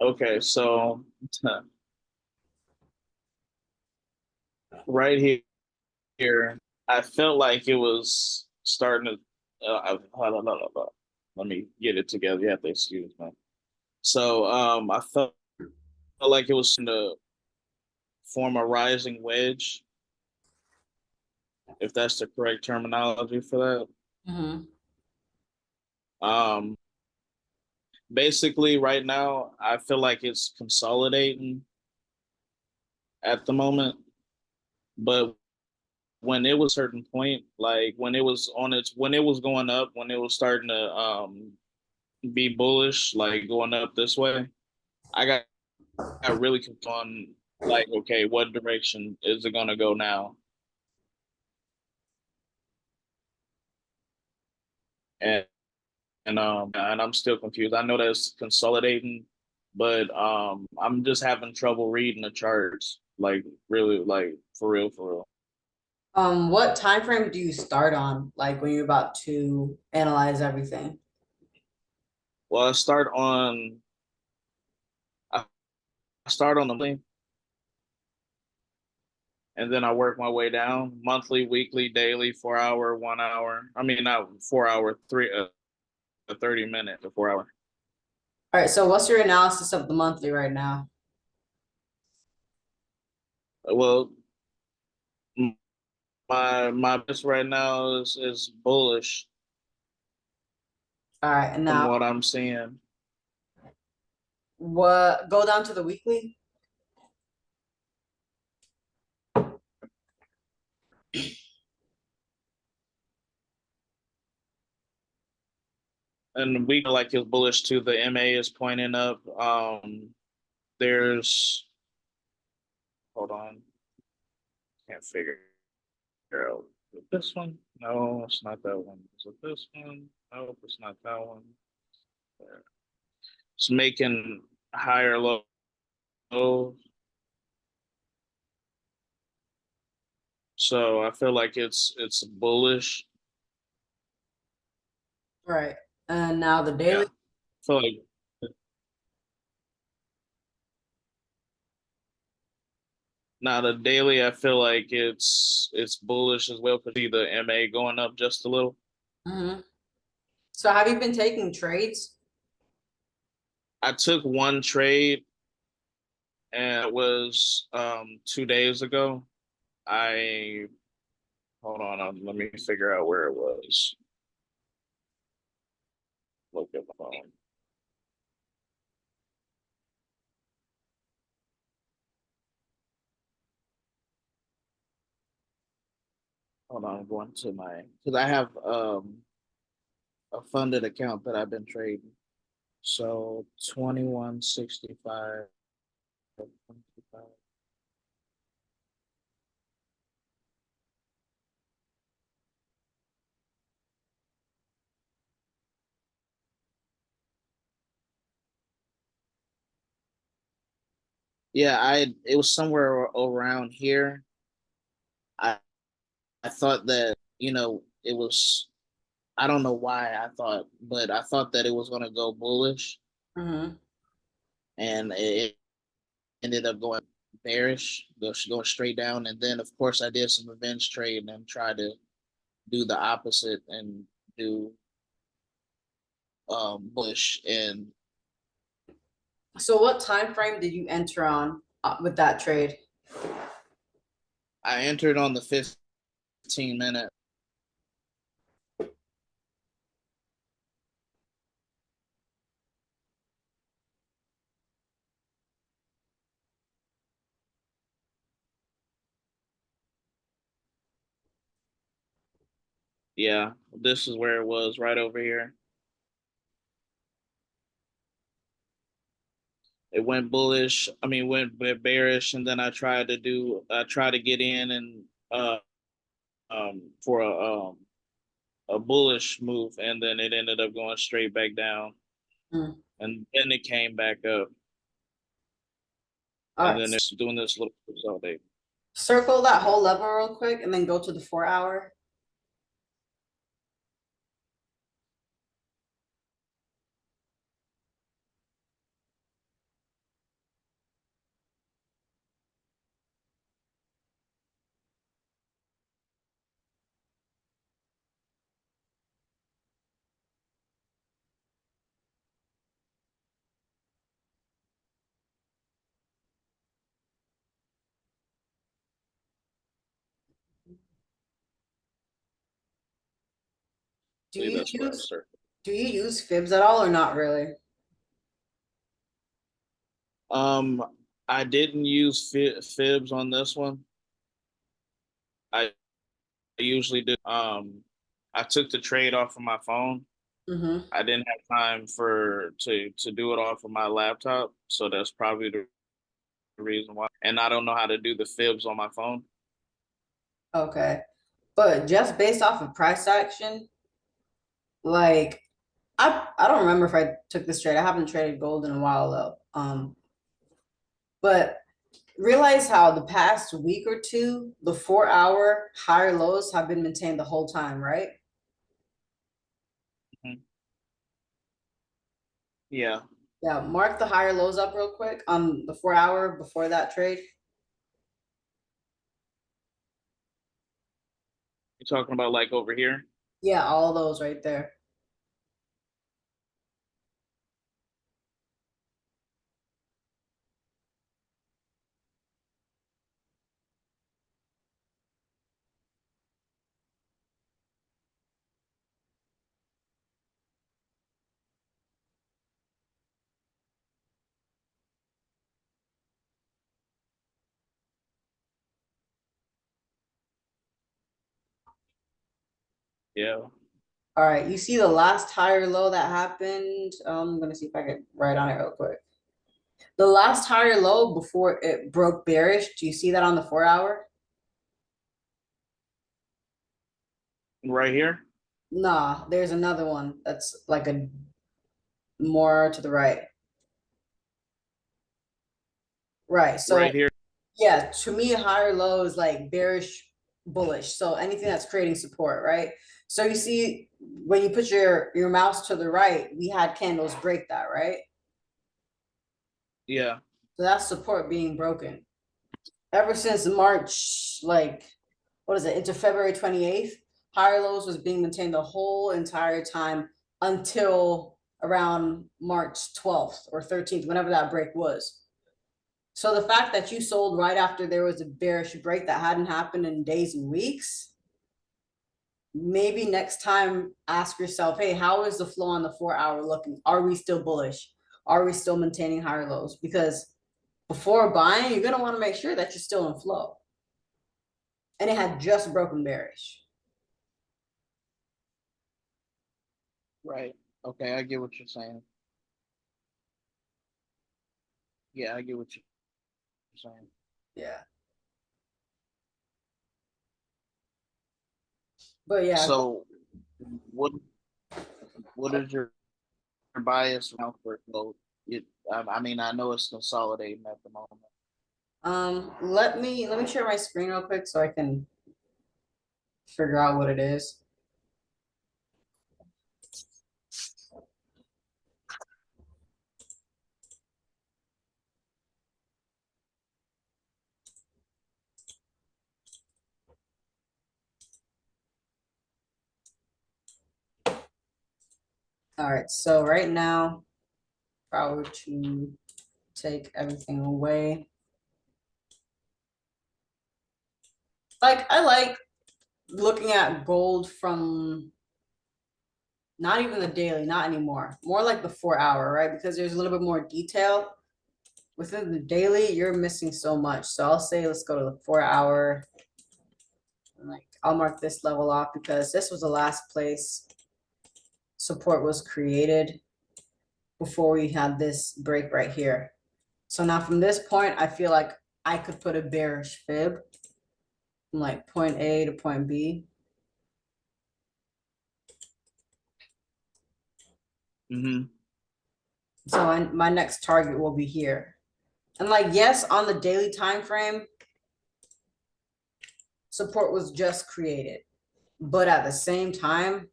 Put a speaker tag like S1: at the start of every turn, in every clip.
S1: Okay, so right here, I felt like it was starting to. Hold on, hold on. Let me get it together. You have to excuse me. So, I felt like it was going to form a rising wedge, if that's the correct terminology for
S2: Hmm.
S1: that. Basically, right now, I feel like it's consolidating at the moment, but when it was a certain point, like when it was going up, when it was starting to be bullish, like going up this way, I got really confused on like, okay, what direction is it gonna go now? And and I'm still confused. I know that it's consolidating, but I'm just having trouble reading the charts, like really, like for real, for real.
S2: What time frame do you start on, like when you're about to analyze everything?
S1: Well, I start on the monthly, and then I work my way down monthly, weekly, daily, 4 hour, 1 hour. I mean, not 4 hour, three, 30 minute to 4 hour.
S2: All right, so what's your analysis of the monthly right now?
S1: Well, my best right now is bullish
S2: All right, and
S1: from
S2: now
S1: what I'm seeing.
S2: what go down to the weekly?
S1: And we like is bullish too. The MA is pointing up. There's hold on, can't figure out. Is it this one? No, it's not that one. Is it this one? Nope, it's not that one. It's making higher low. So I feel like it's bullish.
S2: Right, and now the
S1: Yeah.
S2: daily.
S1: I feel like now the daily I feel like it's bullish as well because see the MA going up just a little.
S2: Hmm. So have you been taking trades?
S1: I took one trade and it was 2 days ago. I hold on, let me figure out where it was. Look at the phone. Hold on, I'm going to my because I have a funded account that I've been trading. So 2165. Yeah, I it was somewhere around here. I I thought that, it was I don't know why I thought, but I thought that it was gonna go bullish
S2: Hmm.
S1: and it ended up going bearish, going straight down. And then of course I did some revenge trade and tried to do the opposite and do bullish and
S2: So what time frame did you enter on with that trade?
S1: I entered on the 15 minute. Yeah, this is where it was right over here. It went bullish. I mean, went bearish, and then I tried to get in and for a bullish move, and then it ended up going straight back down,
S2: Mm.
S1: and then it came back up,
S2: All
S1: and
S2: right,
S1: then it's doing this little consolidate.
S2: circle that whole level real quick and then go to the 4 hour. Do you
S1: That's what I
S2: use
S1: started.
S2: do you use fibs at all or not really?
S1: Um, I didn't use fibs on this one. I usually do. I took the trade off of my phone.
S2: Mm-hmm.
S1: I didn't have time to do it off of my laptop, so that's probably the reason why. And I don't know how to do the fibs on my phone.
S2: Okay. But just based off of price action, like I don't remember if I took this trade. I haven't traded gold in a while though. But realize how the past week or two, the 4 hour higher lows have been maintained the whole time, right?
S1: Mhm. Yeah,
S2: Yeah, mark the higher lows up real quick on the 4 hour before that trade.
S1: you're talking about like over here.
S2: Yeah, all those right there.
S1: Yeah,
S2: All right, you see the last higher low that happened. I'm gonna see if I can write on it real quick. The last higher low before it broke bearish. Do you see that on the 4 hour?
S1: right here,
S2: Nah, there's another one that's like a more to the right. Right. So
S1: right here.
S2: yeah, to me, higher low is like bearish, bullish. So anything that's creating support, right? So you see when you put your mouse to the right, we had candles break that, right?
S1: Yeah,
S2: So that's support being broken. Ever since March, like what is it, into February 28th, higher lows was being maintained the whole entire time until around March 12th or 13th, whenever that break was. So the fact that you sold right after there was a bearish break that hadn't happened in days and weeks, maybe next time ask yourself, hey, how is the flow on the 4 hour looking? Are we still bullish? Are we still maintaining higher lows? Because before buying, you're gonna want to make sure that you're still in flow. And it had just broken bearish.
S1: right. Okay, I get what you're saying. Yeah, I get what you're saying.
S2: Yeah. But yeah,
S1: So, what what is your bias now for gold? It, I mean, I know it's consolidating at the moment.
S2: let me share my screen real quick so I can figure out what it is. All right, so right now, if I were to take everything away, like I like looking at gold from not even the daily, not anymore, more like the 4 hour, right? Because there's a little bit more detail. Within the daily, you're missing so much. So I'll say let's go to the 4 hour. Like I'll mark this level off because this was the last place support was created before we had this break right here. So now from this point, I feel like I could put a bearish fib from like point A to point B.
S1: Mm-hmm.
S2: So my next target will be here. And like, yes, on the daily time frame, support was just created. But at the same time,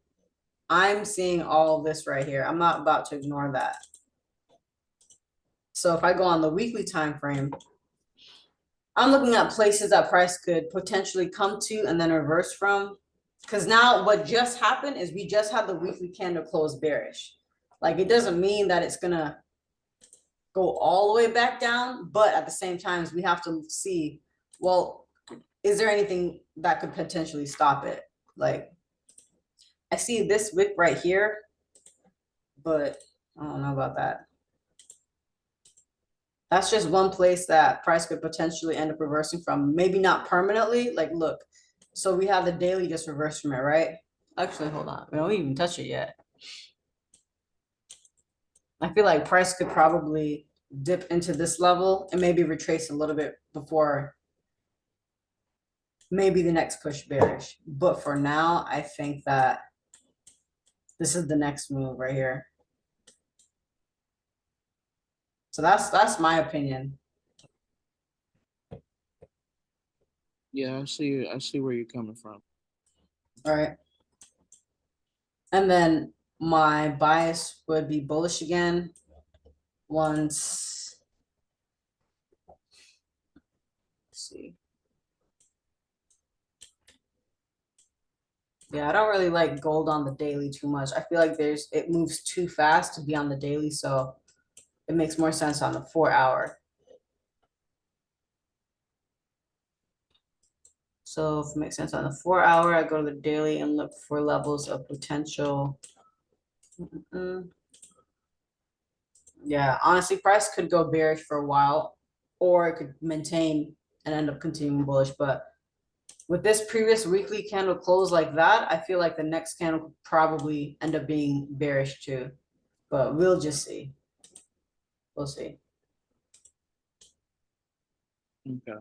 S2: I'm seeing all of this right here. I'm not about to ignore that. So if I go on the weekly time frame, I'm looking at places that price could potentially come to and then reverse from. Because now what just happened is we just had the weekly candle close bearish. Like it doesn't mean that it's gonna go all the way back down, but at the same time, we have to see, well, is there anything that could potentially stop it? Like I see this wick right here, but I don't know about that. That's just one place that price could potentially end up reversing from. Maybe not permanently. Like, look, so we have the daily just reversed from it, right? Actually, hold on. We don't even touch it yet. I feel like price could probably dip into this level and maybe retrace a little bit before maybe the next push bearish. But for now, I think that this is the next move right here. So that's my opinion.
S1: Yeah, I see where you're coming from.
S2: All right. And then my bias would be bullish again once. Let's see. Yeah, I don't really like gold on the daily too much. I feel like it moves too fast to be on the daily, so it makes more sense on the 4 hour. So if it makes sense on the 4 hour, I go to the daily and look for levels of potential. Yeah, honestly, price could go bearish for a while, or it could maintain and end up continuing bullish. But with this previous weekly candle close like that, I feel like the next candle could probably end up being bearish too. But we'll just see. We'll see.
S1: Okay.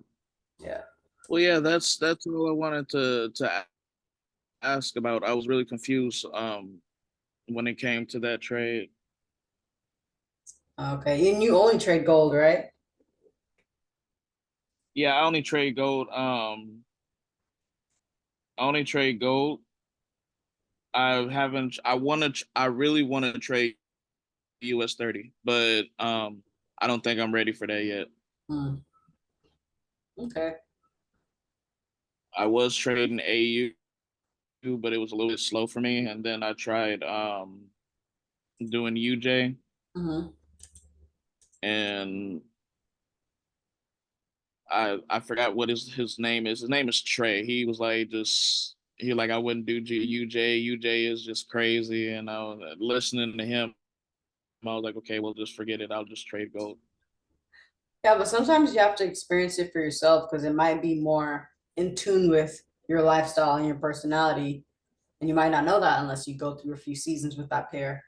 S2: Yeah.
S1: Well, yeah, that's all I wanted to ask about. I was really confused when it came to that trade.
S2: Okay. And you only trade gold, right?
S1: Yeah, I only trade gold. I only trade gold. I haven't. I want to. I really want to trade US 30, but I don't think I'm ready for that yet.
S2: Hmm. Okay.
S1: I was trading AU, but it was a little bit slow for me, and then I tried doing UJ,
S2: Hmm.
S1: and I forgot what his name is. His name is Trey. He was like he like I wouldn't do UJ. UJ is just crazy, and I was listening to him. I was like, okay, well, just forget it. I'll just trade gold.
S2: Yeah, but sometimes you have to experience it for yourself because it might be more in tune with your lifestyle and your personality. And you might not know that unless you go through a few seasons with that pair.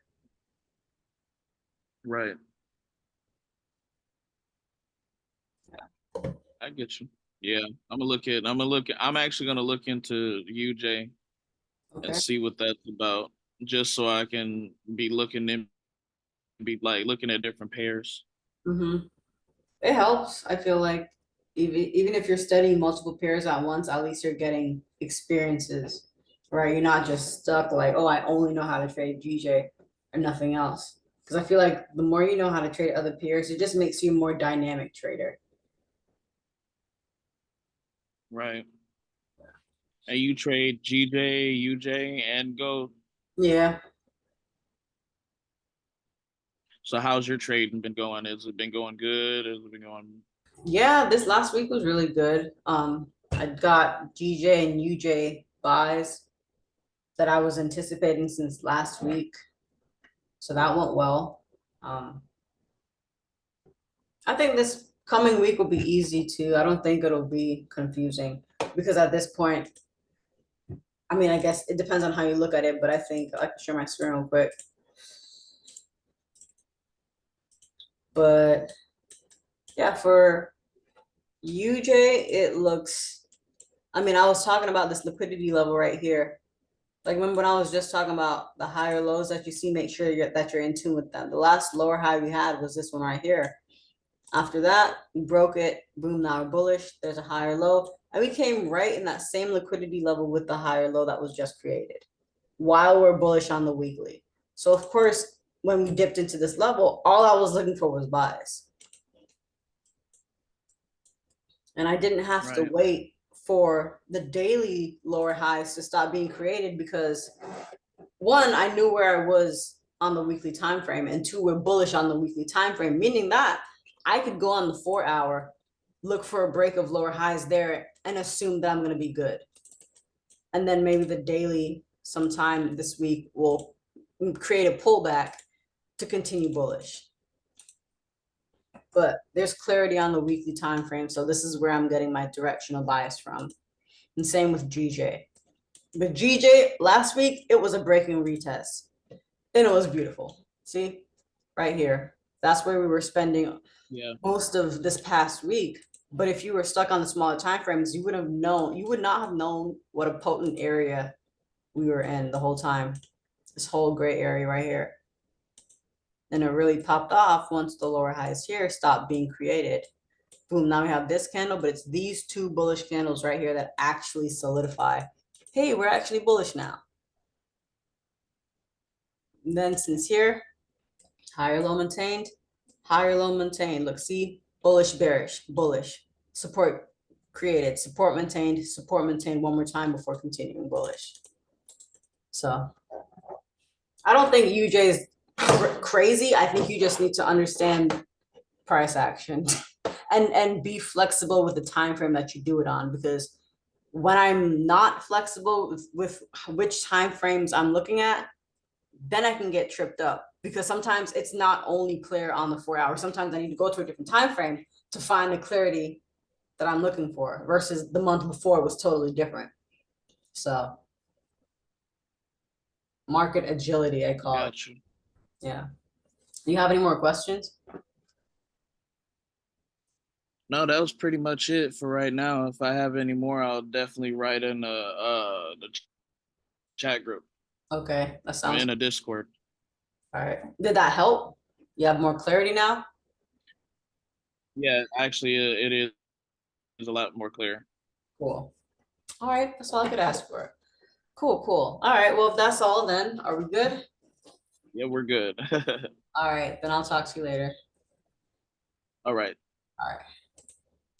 S1: Right. I get you. Yeah, I'm actually gonna look into UJ and
S2: Okay.
S1: see what that's about, just so I can be like looking at different pairs.
S2: Mm-hmm. It helps. I feel like even if you're studying multiple pairs at once, at least you're getting experiences, right? You're not just stuck like, oh, I only know how to trade GJ or nothing else. Because I feel like the more you know how to trade other pairs, it just makes you a more dynamic trader.
S1: Right. And you trade GJ, UJ, and gold.
S2: Yeah.
S1: So how's your trading been going? Has it been going good? Has it been going
S2: Yeah, this last week was really good. I got GJ and UJ buys that I was anticipating since last week. So that went well. Um, I think this coming week will be easy too. I don't think it'll be confusing because at this point, I mean, I guess it depends on how you look at it, but I think I can share my screen real quick. But yeah, for UJ, it looks, I mean, I was talking about this liquidity level right here. Like remember when I was just talking about the higher lows that you see, make sure that you're in tune with them. The last lower high we had was this one right here. After that, we broke it. Boom, now we're bullish. There's a higher low. And we came right in that same liquidity level with the higher low that was just created while we're bullish on the weekly. So, of course, when we dipped into this level, all I was looking for was buys. And I didn't have to
S1: right?
S2: wait for the daily lower highs to stop being created because one, I knew where I was on the weekly time frame, and two, we're bullish on the weekly time frame, meaning that I could go on the 4 hour, look for a break of lower highs there, and assume that I'm going to be good. And then maybe the daily sometime this week will create a pullback to continue bullish. But there's clarity on the weekly time frame, so this is where I'm getting my directional bias from. And same with GJ. But GJ last week, it was a breaking retest, and it was beautiful. See, right here, that's where we were spending most of this past week. But if you were stuck on the smaller time frames, you would not have known what a potent area we were in the whole time. This whole gray area right here. And it really popped off once the lower highs here stopped being created. Boom, now we have this candle, but it's these two bullish candles right here that actually solidify. Hey, we're actually bullish now. And then since here, higher low maintained, higher low maintained. Look, see, bullish, bearish, bullish. Support created, support maintained one more time before continuing bullish. So I don't think UJ is crazy. I think you just need to understand price action and be flexible with the time frame that you do it on, because when I'm not flexible with which time frames I'm looking at, then I can get tripped up, because sometimes it's not only clear on the 4 hours. Sometimes I need to go to a different time frame to find the clarity that I'm looking for, versus the month before was totally different. So market agility, I call it. Yeah. Do you have any more questions?
S1: No, that was pretty much it for right now. If I have any more, I'll definitely write in the chat group.
S2: Okay, that sounds.
S1: In a Discord.
S2: All right. Did that help? You have more clarity now?
S1: Yeah, actually, it is a lot more clear.
S2: Cool. All right, that's all I could ask for. Cool, cool. All right, well, if that's all, then are we good?
S1: Yeah, we're good.
S2: All right, then I'll talk to you later.
S1: All right.
S2: All right.